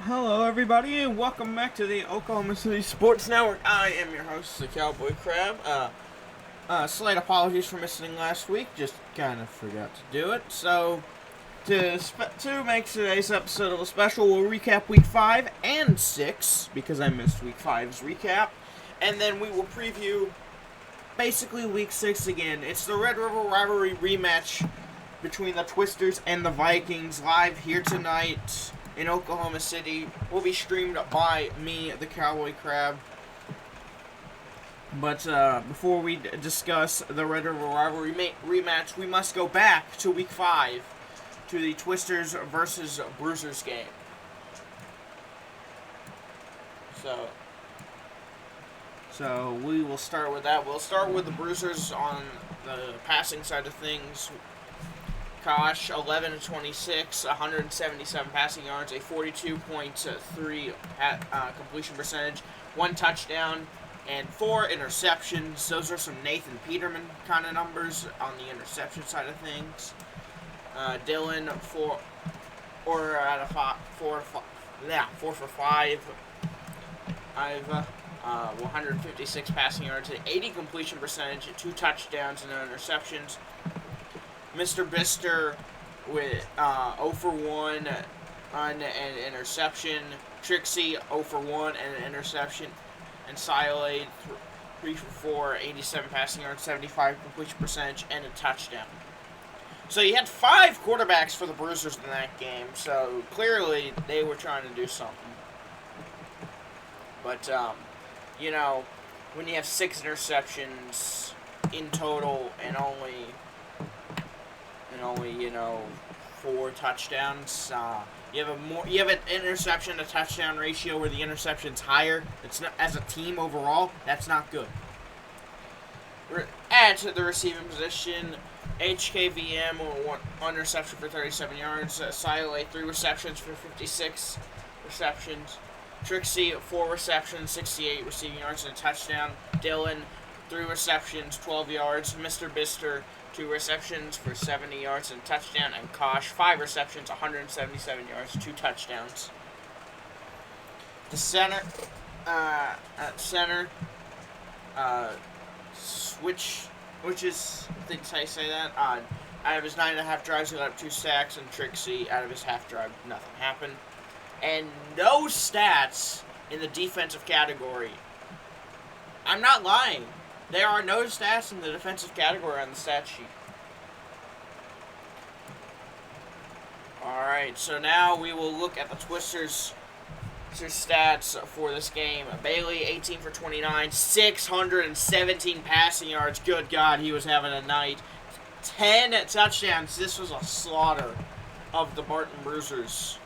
Hello, everybody, and welcome back to the Oklahoma City Sports Network. I am your host, the Cowboy Crab. Slight apologies for missing last week. Just kind of forgot to do it. So, to make today's episode a little special, we'll recap Week 5 and 6, because I missed Week 5's recap. And then we will preview basically Week 6 again. It's the Red River Rivalry Rematch between the Twisters and the Vikings, live here tonight in Oklahoma City. Will be streamed by me, the Cowboy Crab. But before we discuss the Red River Rivalry rematch, we must go back to Week 5, to the Twisters versus Bruisers game. So we will start with that. We'll start with the Bruisers on the passing side of things. Kosh, 11 to 26, 177 passing yards, a 42.3 completion percentage, 1 touchdown, and 4 interceptions. Those are some Nathan Peterman kind of numbers on the interception side of things. Dylan, 4 for 5. 156 passing yards, an 80 completion percentage, 2 touchdowns, and no interceptions. Mr. Bister with 0 for 1 on an interception. Trixie 0 for 1 and an interception. And Silade 3 for 4, 87 passing yards, 75 completion percentage, and a touchdown. So you had 5 quarterbacks for the Bruisers in that game. So clearly they were trying to do something. But, when you have 6 interceptions in total and only 4 touchdowns. You have an interception to touchdown ratio where the interception's higher. It's not, as a team overall, that's not good. Add to the receiving position, HKVM 1 reception for 37 yards. Silate 3 receptions for 56 receptions. Trixie 4 receptions, 68 receiving yards and a touchdown. Dylan 3 receptions, 12 yards. Mr. Bister 2 receptions for 70 yards and a touchdown, and Kosh 5 receptions, 177 yards, 2 touchdowns. The center, which is, I think how you say that. Out of his 9.5 drives, he let up 2 sacks, and Trixie, out of his half drive, nothing happened. And no stats in the defensive category. I'm not lying. There are no stats in the defensive category on the stat sheet. Alright, so now we will look at the Twisters' stats for this game. Bailey, 18 for 29, 617 passing yards. Good God, he was having a night. 10 touchdowns. This was a slaughter of the Barton Bruisers.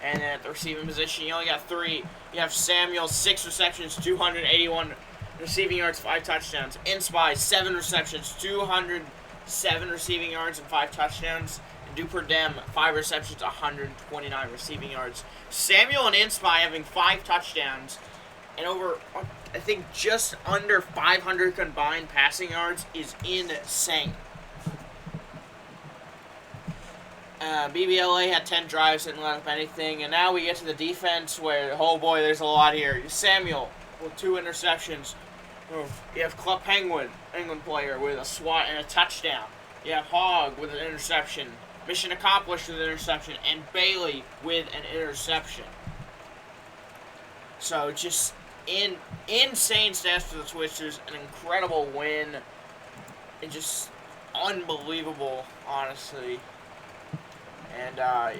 And then at the receiving position, you only got 3. You have Samuel, 6 receptions, 281 receiving yards, 5 touchdowns. Inspy, 7 receptions, 207 receiving yards, and 5 touchdowns. And Duperdem, 5 receptions, 129 receiving yards. Samuel and Inspy having 5 touchdowns and over, I think, just under 500 combined passing yards is insane. BBLA had 10 drives, didn't let up anything, and now we get to the defense where, oh boy, there's a lot here. Samuel with 2 interceptions. You have Club Penguin, England player, with a swat and a touchdown. You have Hogg with an interception. Mission accomplished with an interception, and Bailey with an interception. So just insane stats for the Twisters, an incredible win, and just unbelievable, honestly. And a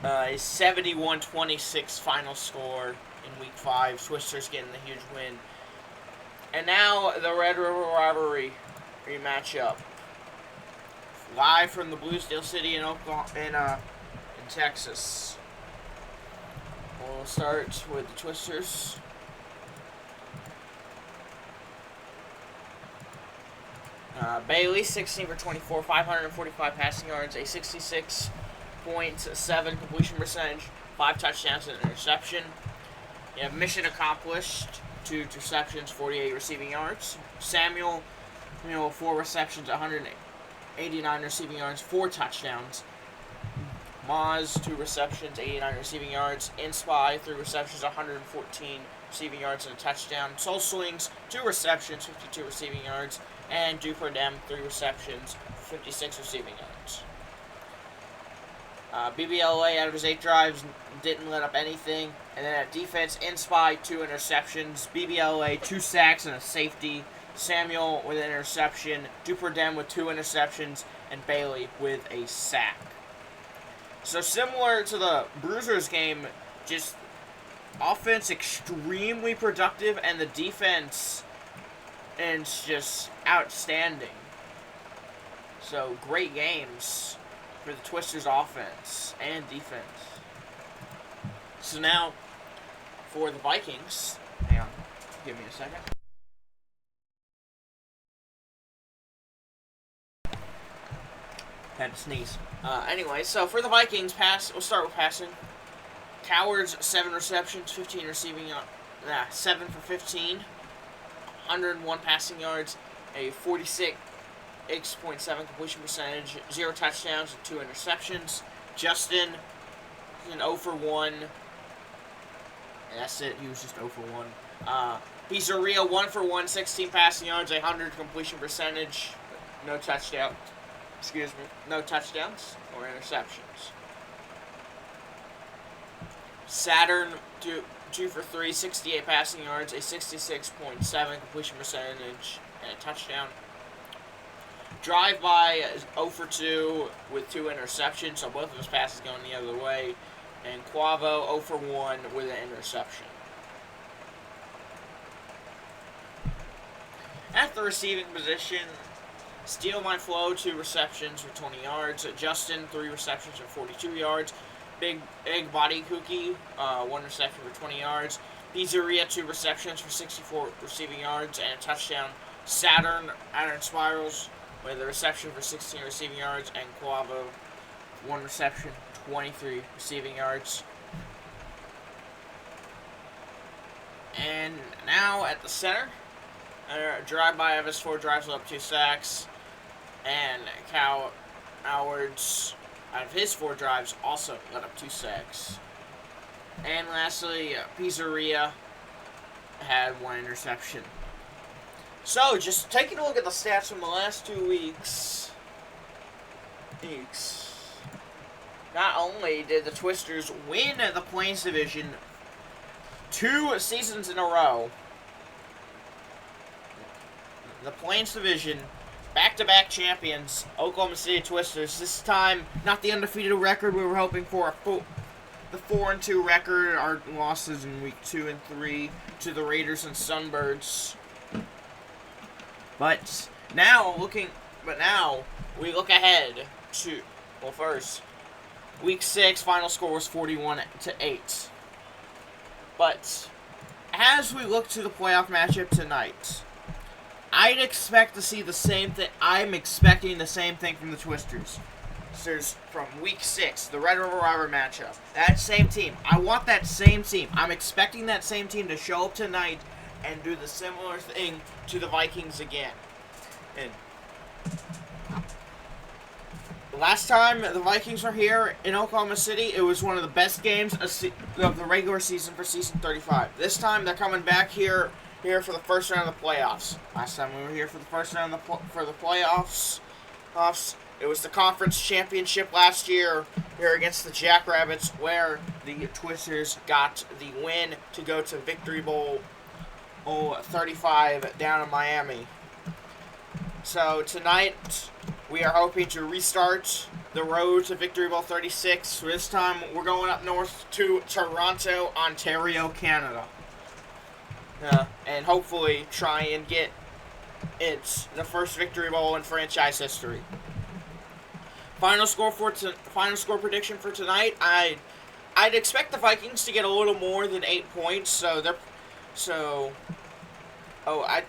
71-26 final score in Week 5. Twisters getting the huge win. And now the Red River Rivalry rematch up. Live from the Bluesteel City in Texas. We'll start with the Twisters. Bailey, 16 for 24, 545 passing yards, a 66.7 completion percentage, 5 touchdowns and an interception. You have mission accomplished, 2 interceptions, 48 receiving yards. Samuel, 4 receptions, 189 receiving yards, 4 touchdowns. Maz, 2 receptions, 89 receiving yards. Inspy, 3 receptions, 114 receiving yards and a touchdown. Soul Swings, 2 receptions, 52 receiving yards. And Duperdem, 3 receptions, 56 receiving yards. BBLA, out of his 8 drives, didn't let up anything. And then at defense, Inspy, 2 interceptions. BBLA, 2 sacks and a safety. Samuel with an interception. Duperdem with 2 interceptions. And Bailey with a sack. So similar to the Bruisers game, just offense extremely productive, and the defense is just outstanding. So great games for the Twisters offense and defense. So now for the Vikings, hang on, give me a second. Had to sneeze. Anyway, so for the Vikings, we'll start with passing. Cowards, 7 receptions, 15 receiving, 7 for 15, 101 passing yards, a 46.7 completion percentage, 0 touchdowns, and 2 interceptions. Justin, an 0 for 1. And that's it. He was just 0 for 1. Pizzeria, 1 for 1, 16 passing yards, 100 completion percentage, no touchdown. No touchdowns or interceptions. Saturn, 2 for 3, 68 passing yards, a 66.7 completion percentage, and a touchdown. Drive by 0 for 2 with 2 interceptions, so both of his passes going the other way. And Quavo, 0 for 1 with an interception. At the receiving position, Steal My Flow, 2 receptions for 20 yards. Justin, 3 receptions for 42 yards. Big Body Cookie, 1 reception for 20 yards. Pizzeria, 2 receptions for 64 receiving yards and a touchdown. Saturn, Iron Spirals, with a reception for 16 receiving yards. And Quavo, 1 reception, 23 receiving yards. And now at the center, drive-by of his 4 drives up 2 sacks. And Cowards, out of his 4 drives, also let up 2 sacks. And lastly, Pizzeria had 1 interception. So, just taking a look at the stats from the last 2 weeks. Not only did the Twisters win the Plains Division 2 seasons in a row, the Plains Division back-to-back champions, Oklahoma City Twisters. This time, not the undefeated record we were hoping for. The 4-2 record. Our losses in week 2 and 3 to the Raiders and Sunbirds. But now we look ahead to, well, first, week 6 final score was 41-8. But as we look to the playoff matchup tonight, I'd expect to see the same thing. I'm expecting the same thing from the Twisters. From week 6, the Red River Rivalry matchup. That same team. I want that same team. I'm expecting that same team to show up tonight and do the similar thing to the Vikings again. And last time the Vikings were here in Oklahoma City, it was one of the best games of the regular season for season 35. This time they're coming back here for the first round of the playoffs. Last time we were here for the first round for the playoffs. It was the conference championship last year here against the Jackrabbits, where the Twisters got the win to go to Victory Bowl 35 down in Miami. So tonight we are hoping to restart the road to Victory Bowl 36. This time we're going up north to Toronto, Ontario, Canada. And hopefully try and get the first Victory Bowl in franchise history. Final score prediction for tonight. I'd expect the Vikings to get a little more than 8 points. I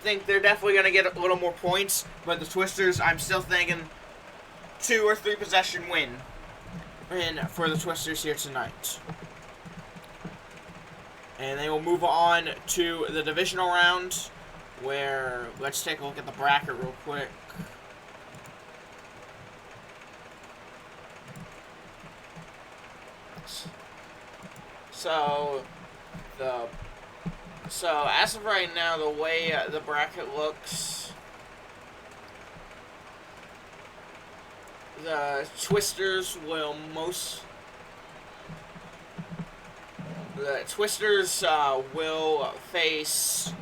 think they're definitely going to get a little more points. But the Twisters, I'm still thinking 2 or 3 possession win for the Twisters here tonight. And they will move on to the divisional round, where, let's take a look at the bracket real quick. So as of right now, the way the bracket looks, the Twisters will will face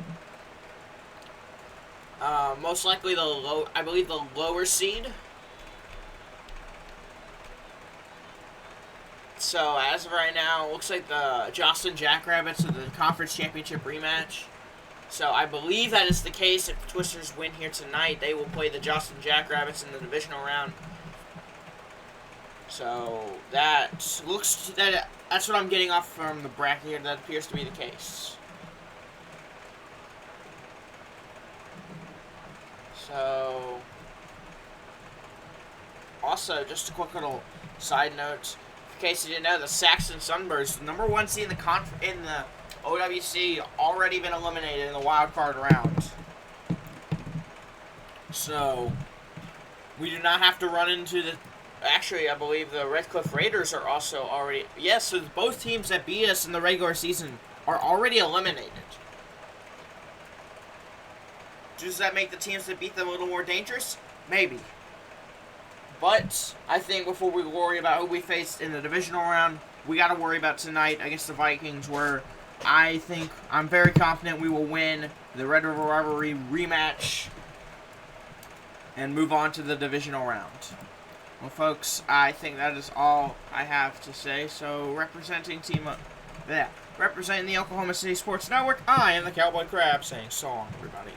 most likely the lower seed. So as of right now, it looks like the Jocelyn Jackrabbits of the conference championship rematch. So I believe that is the case. If Twisters win here tonight, they will play the Jocelyn Jackrabbits in the divisional round. So that's what I'm getting off from the bracket here. That appears to be the case. So also, just a quick little side note. In case you didn't know, the Saxon Sunbirds, the number 1 seed in the OWC, already been eliminated in the Wildcard round. So we do not have to run into the. Actually, I believe the Red Cliff Raiders are also already. Yes, so both teams that beat us in the regular season are already eliminated. Does that make the teams that beat them a little more dangerous? Maybe. But I think before we worry about who we faced in the divisional round, we got to worry about tonight against the Vikings, where I'm very confident we will win the Red River Rivalry Rematch and move on to the divisional round. Well, folks, I think that is all I have to say. So, representing the Oklahoma City Sports Network, I am the Cowboy Crab saying so long, everybody.